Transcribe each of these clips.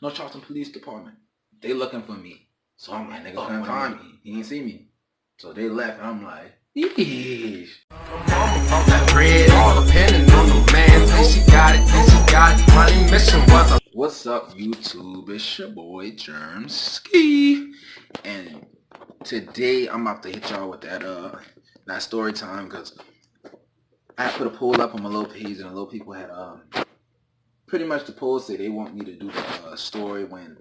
North Charleston Police Department. They looking for me. So I'm like, niggas couldn't find me. He didn't see me. So they left, and I'm like, yeesh. What's up, YouTube? It's your boy Germski, and today I'm about to hit y'all with that story time, because I put a poll up on my little page, and the little people had pretty much the poll say they want me to do the story when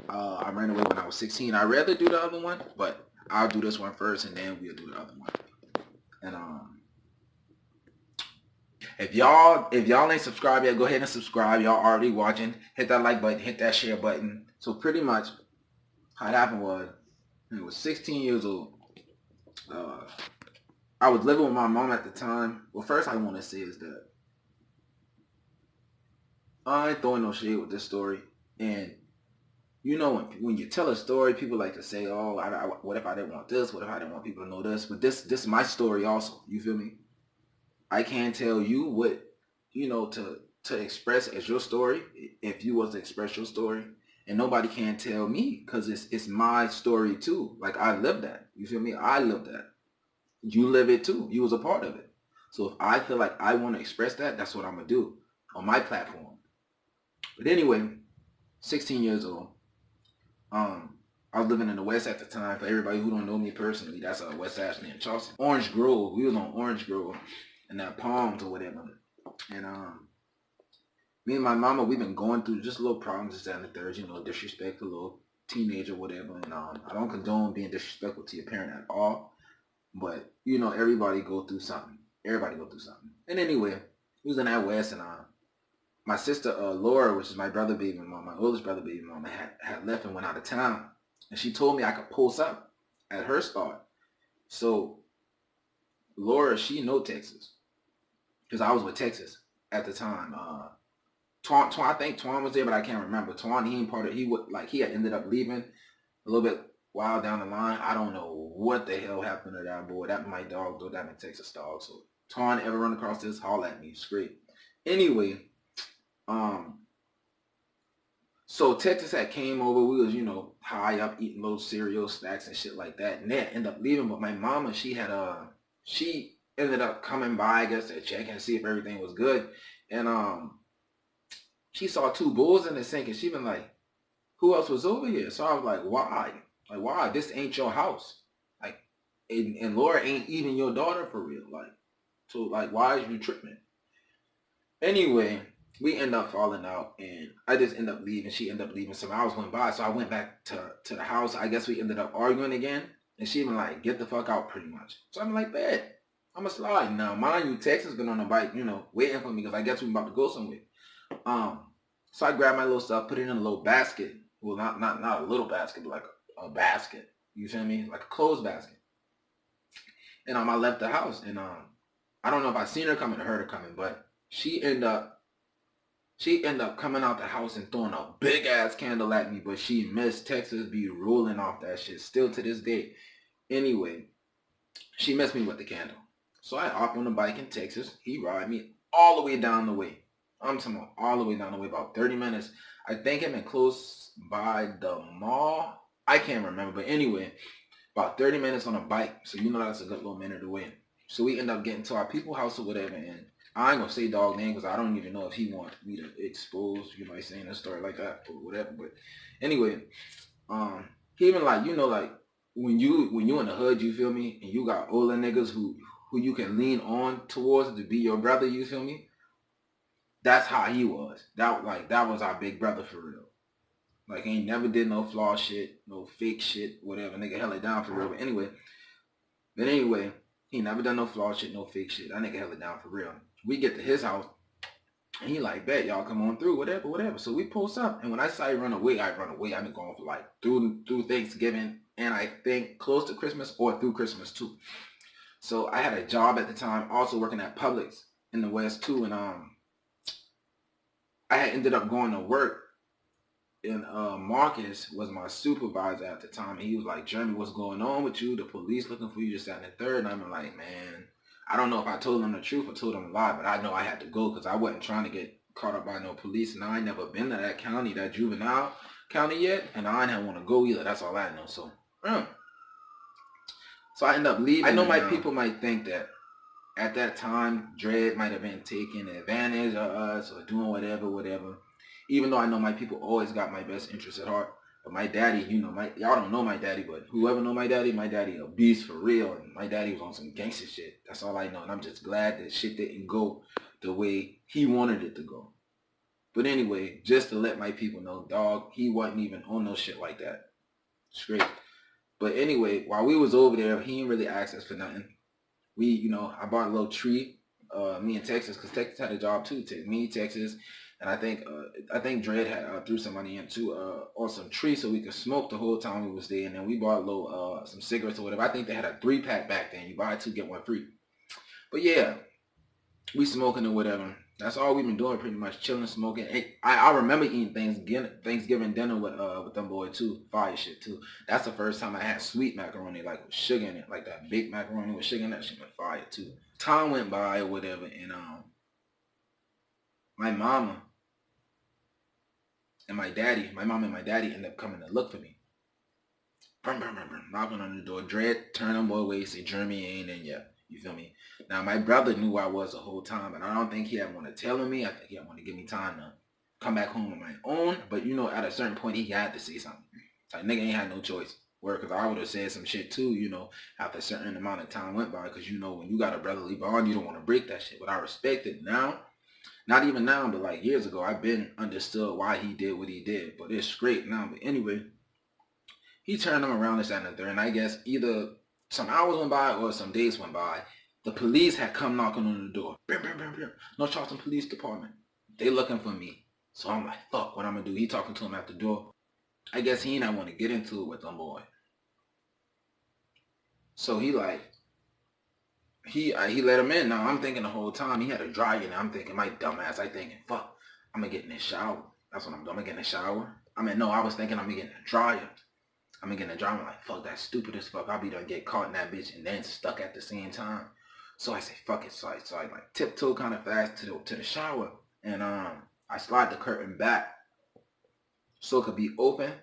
I ran away when I was 16. I'd rather do the other one, but I'll do this one first, and then we'll do the other one. And if y'all ain't subscribed yet, go ahead and subscribe. Y'all already watching, hit that like button, hit that share button. So pretty much how it happened was, I was 16 years old. I was living with my mom at the time. Well, first I want to say is that I ain't throwing no shade with this story. And you know, when you tell a story, people like to say, oh, what if I didn't want this? What if I didn't want people to know this? But this is my story also. You feel me? I can't tell you what, to express as your story if you was to express your story. And nobody can tell me, because it's my story too. Like, I lived that. You feel me? I lived that. You live it too. You was a part of it. So if I feel like I want to express that, that's what I'm going to do on my platform. But anyway, 16 years old. I was living in the West at the time. For everybody who don't know me personally, that's West Ashley and Charleston. Orange Grove. We was on Orange Grove and that Palms or whatever. And me and my mama, we've been going through just little problems, this, that, and the third, disrespect, a little teenager, whatever. And I don't condone being disrespectful to your parent at all. But, everybody go through something. Everybody go through something. And anyway, we was in that West, and my sister Laura, which is my brother baby mama, my oldest brother baby mama, had left and went out of town. And she told me I could post up at her spot. So Laura, she know Texas, because I was with Texas at the time. Twan, I think Twan was there, but I can't remember. Twan, he ain't part of. He had ended up leaving a little bit while down the line. I don't know what the hell happened to that boy. That my dog, though. That my Texas dog. So Twan ever run across this, holler at me straight. Anyway, so Texas had came over. We was, high up eating little cereal snacks and shit like that. And they ended up leaving. But my mama, she ended up coming by, I guess, to check and see if everything was good. And she saw two bulls in the sink, and she been like, who else was over here? So I was like, why? Like, why? This ain't your house. Like, and Laura ain't even your daughter for real. Like, so like, why is you tripping? Anyway, we end up falling out, and I just end up leaving. She ended up leaving. Some hours went by, so I went back to the house. I guess we ended up arguing again, and she been like, get the fuck out, pretty much. So I'm like, bet. I'm a slide. Now, mind you, Texas been on the bike, waiting for me, because I guess we about to go somewhere. So I grabbed my little stuff, put it in a little basket. Well, not a little basket, but like a basket. You feel me? Like a clothes basket. And I left the house, and I don't know if I seen her coming or heard her coming, but she ended up coming out the house and throwing a big ass candle at me, but she missed. Texas be rolling off that shit still to this day. Anyway, she missed me with the candle. So I hop on the bike in Texas. He ride me all the way down the way. I'm talking about all the way down the way, about 30 minutes. I think I'm close by the mall. I can't remember, but anyway, about 30 minutes on a bike. So that's a good little minute away. So we end up getting to our people's house or whatever, and I ain't gonna say dog name because I don't even know if he wants me to expose, saying a story like that or whatever. But anyway, he even like, like when you in the hood, you feel me, and you got older niggas who you can lean on towards to be your brother, you feel me? That's how he was. That was our big brother for real. Like, he ain't never did no flaw shit, no fake shit, whatever. Nigga held it down for real. But anyway, he never done no flaw shit, no fake shit. That nigga held it down for real. We get to his house, and he like, bet, y'all come on through, whatever. So we post up, and when I say run away, I run away. I've been going for like through Thanksgiving, and I think close to Christmas or through Christmas too. So I had a job at the time, also working at Publix in the West too, and I had ended up going to work, and Marcus was my supervisor at the time, and he was like, Jeremy, what's going on with you? The police looking for you, just that and the third. And I'm like, man, I don't know if I told him the truth or told him a lie, but I know I had to go because I wasn't trying to get caught up by no police, and I ain't never been to that county, that juvenile county yet, and I ain't want to go either. That's all I know. So, so I end up leaving. I know my people might think that at that time, Dread might have been taking advantage of us or doing whatever. Even though I know my people always got my best interest at heart. But my daddy, you know, y'all don't know my daddy, but whoever know my daddy a beast for real. And my daddy was on some gangster shit. That's all I know. And I'm just glad that shit didn't go the way he wanted it to go. But anyway, just to let my people know, dog, he wasn't even on no shit like that. Straight. But anyway, while we was over there, he didn't really ask us for nothing. We, you know, I bought a little tree, me and Texas, because Texas had a job too. Me, Texas, and I think Dredd had threw some money into on some tree so we could smoke the whole time we was there. And then we bought a little some cigarettes or whatever. I think they had a 3-pack back then. You buy 2 get 1 free. But yeah, we smoking or whatever. That's all we've been doing, pretty much chilling, smoking. I remember eating Thanksgiving dinner with them boys too, fire shit too. That's the first time I had sweet macaroni, like with sugar in it, like that big macaroni with sugar in that shit, went fire too. Time went by or whatever, and my mama and my daddy ended up coming to look for me. Knocking on the door. Dread turn them away, say Jeremy ain't in yet. You feel me? Now, my brother knew where I was the whole time, and I don't think he had want to tell me. I think he had want to give me time to come back home on my own. But, you know, at a certain point, he had to say something. Like, nigga ain't had no choice. Because I would have said some shit, too, you know, after a certain amount of time went by. Because, you know, when you got a brotherly bond, you don't want to break that shit. But I respect it now. Not even now, but, like, years ago, I've been understood why he did what he did. But it's straight now. But anyway, he turned them around this and the third. And I guess either some hours went by or some days went by. The police had come knocking on the door. North Charleston Police Department. They looking for me. So I'm like, fuck, what I'm going to do? He talking to him at the door. I guess he not want to get into it with them boy. So he like, he let him in. Now I'm thinking the whole time he had a dryer in. I'm thinking, my dumb ass, I thinking, fuck, I'm going to get in the shower. That's what I'm doing. I'm going to get in the shower. I was thinking I'm going to get in the dryer. I'm going to get in the dryer. I'm like, fuck, that's stupid as fuck. I'll be done get caught in that bitch and then stuck at the same time. So I say, fuck it. So I like tiptoe kind of fast to the shower. And I slide the curtain back so it could be open,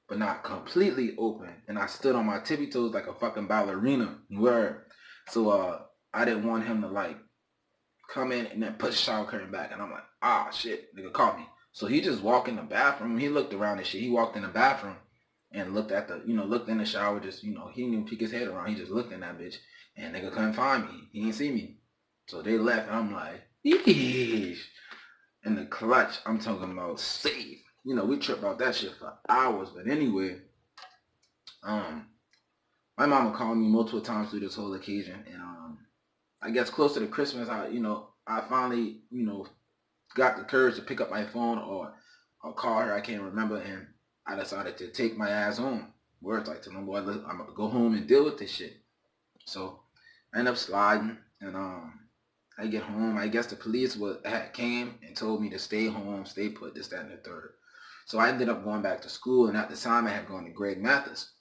but not completely open. And I stood on my tippy toes like a fucking ballerina. Word. So I didn't want him to like come in and then push the shower curtain back. And I'm like, ah, shit, nigga caught me. So he just walked in the bathroom. He looked around and shit. He walked in the bathroom and looked at the, looked in the shower. Just, he didn't even peek his head around. He just looked in that bitch. And nigga couldn't find me. He didn't see me. So they left. And I'm like, yeesh. In the clutch, I'm talking about safe. We tripped about that shit for hours. But anyway, my mama called me multiple times through this whole occasion. And I guess closer to Christmas, I finally, got the courage to pick up my phone or call her. I can't remember. And I decided to take my ass home. Words like to my boy, I'm going to go home and deal with this shit. So I end up sliding, and I get home. I guess the police came and told me to stay home, stay put, this, that, and the third. So I ended up going back to school, and at the time I had gone to Greg Mathis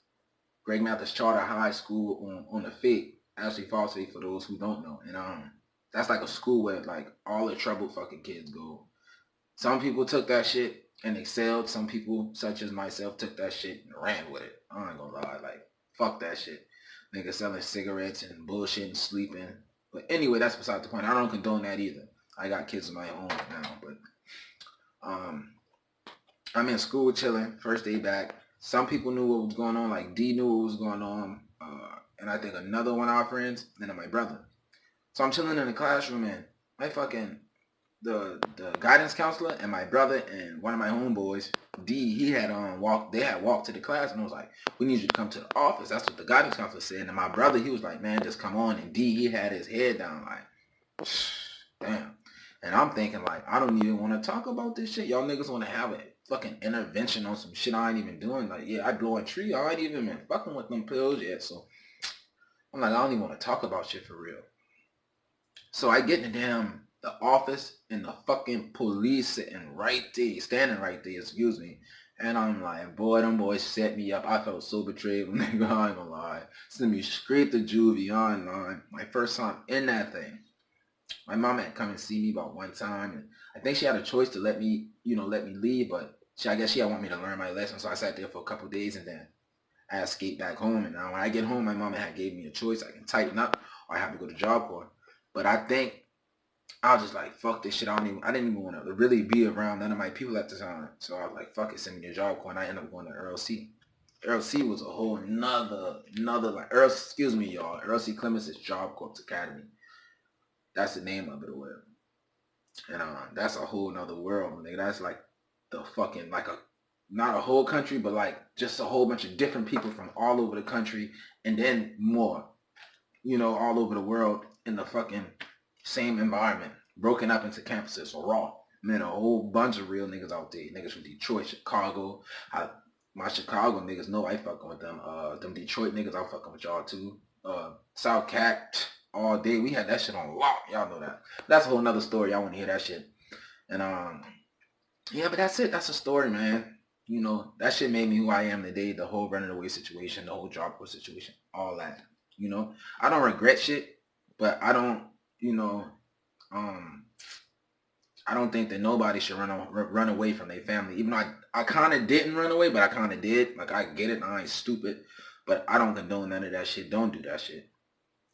Charter High School on the Fate, actually Falls Fate for those who don't know. And that's like a school where like all the troubled fucking kids go. Some people took that shit and excelled. Some people, such as myself, took that shit and ran with it. I ain't gonna lie, like fuck that shit. Niggas selling cigarettes and bullshit and sleeping. But anyway, that's beside the point. I don't condone that either. I got kids of my own now, but I'm in school chilling, first day back. Some people knew what was going on, like D knew what was going on, and I think another one of our friends, and then my brother. So I'm chilling in the classroom, and my fucking the guidance counselor and my brother and one of my homeboys, D, he had walked to the class and was like, we need you to come to the office. That's what the guidance counselor said. And my brother, he was like, man, just come on. And D, he had his head down like, damn. And I'm thinking like, I don't even want to talk about this shit. Y'all niggas want to have a fucking intervention on some shit I ain't even doing. Like, yeah, I blow a tree. I ain't even been fucking with them pills yet. So I'm like, I don't even want to talk about shit for real. So I get in the office and the fucking police standing right there, excuse me. And I'm like, boy, them boys set me up. I felt so betrayed, nigga, I ain't gonna lie. Sent me straight to juvie online. My first time in that thing. My mom had come and see me about one time, and I think she had a choice to let me, let me leave, but I guess she had want me to learn my lesson. So I sat there for a couple of days, and then I escaped back home. And now when I get home, my mama had gave me a choice. I can tighten up or I have to go to Job Corps. But I think I was just like, fuck this shit. I didn't even want to really be around none of my people at the time. So I was like, fuck it, send me to Job Corps. And I ended up going to Earl C. Earl C was a whole another like excuse me, y'all. Earl C. Clements is Job Corps Academy. That's the name of it or whatever. And that's a whole nother world, nigga. That's like the fucking, like not a whole country, but like just a whole bunch of different people from all over the country, and then more, all over the world in the fucking same environment, broken up into campuses, raw. Man, a whole bunch of real niggas out there. Niggas from Detroit, Chicago. My Chicago niggas know I fucking with them. Them Detroit niggas, I'm fucking with y'all too. South Cat, all day. We had that shit on lock. Y'all know that. That's a whole nother story. Y'all want to hear that shit. And yeah, but that's it. That's a story, man. That shit made me who I am today. The whole running away situation, the whole Job Corps situation, all that. I don't regret shit, but I don't, I don't think that nobody should run away from their family. Even though I kind of didn't run away, but I kind of did. Like, I get it. I ain't stupid. But I don't condone none of that shit. Don't do that shit.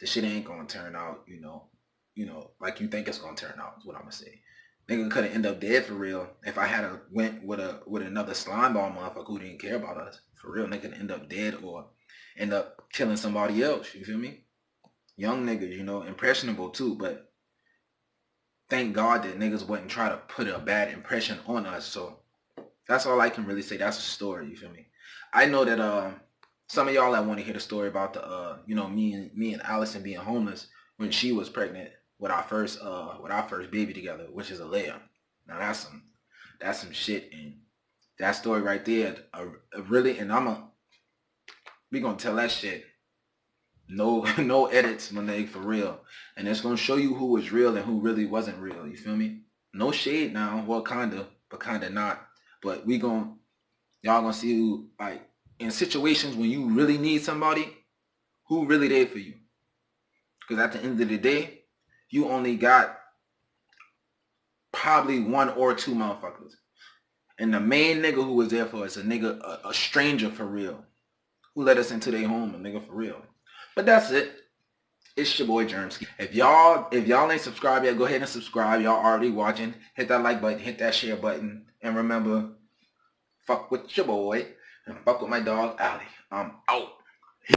The shit ain't going to turn out, like you think it's going to turn out, is what I'm going to say. Nigga could have ended up dead for real if I had went with another slimeball motherfucker who didn't care about us. For real, nigga could end up dead or end up killing somebody else. You feel me? Young niggas, impressionable too, but thank God that niggas wouldn't try to put a bad impression on us. So that's all I can really say. That's a story. You feel me? I know that some of y'all that want to hear the story about the me and Allison being homeless when she was pregnant with our first baby together, which is a Leia. Now that's some shit, and that story right there, really, and we gonna tell that shit. No edits, my nigga, for real. And it's gonna show you who was real and who really wasn't real. You feel me? No shade now. Well, kinda, but kinda not. But y'all gonna see who, like, in situations when you really need somebody, who really there for you. Because at the end of the day, you only got probably one or two motherfuckers. And the main nigga who was there for us, a stranger for real, who let us into their home, a nigga for real. But that's it. It's your boy Germski. If y'all ain't subscribed yet, go ahead and subscribe. Y'all already watching. Hit that like button, hit that share button. And remember, fuck with your boy and fuck with my dog, Allie. I'm out.